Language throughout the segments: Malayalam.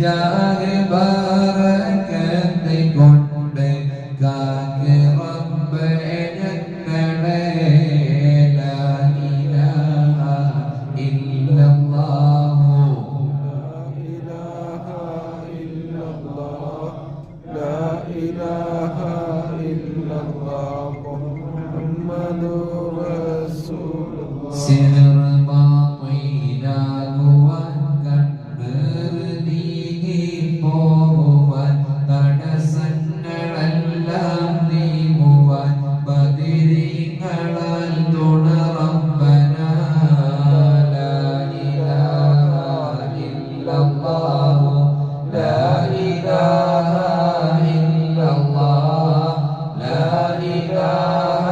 ജാഹി ബറകത്ത് കൊണ്ട് കാക്ക് റബ്ബേ ഞങ്ങളെ ലാ ഇലാഹ ഇല്ലല്ലാഹു ലാ ഇലാഹ ഇല്ലല്ലാഹു മുഹമ്മദുർ റസൂലുള്ളാഹ് സിർ ബാത്തിലാകുവാൻ കണ്ണീർ നീങ്ങി പോകുവാൻ തടസ്സങ്ങളെല്ലാം നീങ്ങുവാൻ ബദരീങ്ങളാൽ തുണ റബ്ബനാ ലാ ഇലാഹ ഇല്ലല്ലാഹു ലാ ഇലാഹ ഇല്ലല്ലാഹ് ലാ ഇലാഹ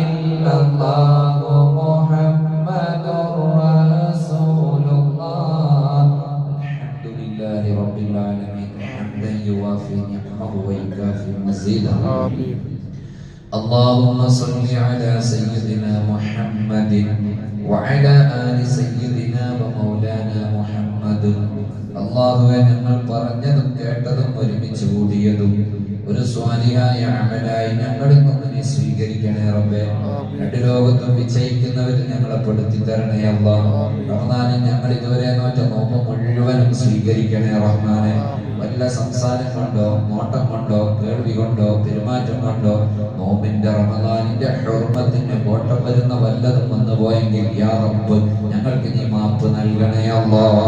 ഇല്ലല്ലാഹു മുഹമ്മദുർ റസൂലുള്ളാഹ് അൽഹംദുലില്ലാഹി റബ്ബിൽ ആലമീൻ ഹംദൻ യുവാഫി നിഅമഹു വയുകാഫി മസീദഹു ആമീൻ اللهم صل على سيدنا محمد وعلى آل سيدنا ومولانا محمد അല്ലാഹുവേ ഞങ്ങൾ പറഞ്ഞതും കേട്ടതും ഒരുമിച്ച് കൂടിയതും ഒരു സ്വാലിഹായ അമലായി ഞങ്ങളിൽ നിന്ന് നീ സ്വീകരിക്കണേ റബ്ബേ. രണ്ട് ലോകത്തും വിജയിക്കുന്നവരിൽ ഞങ്ങളെ പെടുത്തി തരണേ അല്ലാഹ്. റമദാനിൽ ഞങ്ങൾ ഇതുവരെ നോറ്റ നോമ്പ് മുഴുവനും സ്വീകരിക്കണേ റഹ്മാനെ. വല്ല സംസാരം കൊണ്ടോ നോട്ടം കൊണ്ടോ കേൾവി കൊണ്ടോ പെരുമാറ്റം കൊണ്ടോ നോമ്പിന്റെ റമദാനിന്റെ ഹുർമത്തിന് കോട്ടം വരുന്ന വല്ലതും വന്നു പോയെങ്കിൽ യാ റബ്ബ് ഞങ്ങൾക്ക് നീ മാപ്പ് നൽകണേ അല്ലാഹ്.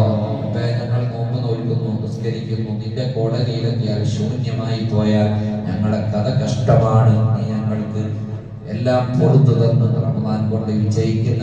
ഞങ്ങൾ നോമ്പ് നോൽക്കുന്നു, നിസ്കരിക്കുന്നു, നിന്റെ കോടതിയിലെത്തിയാൽ ശൂന്യമായി പോയാൽ ഞങ്ങളുടെ കഥ കഷ്ടമാണ്. നീ ഞങ്ങൾക്ക് എല്ലാം പൊറുത്തു തന്ന് റമദാൻ കൊണ്ട് വിജയിക്കുന്ന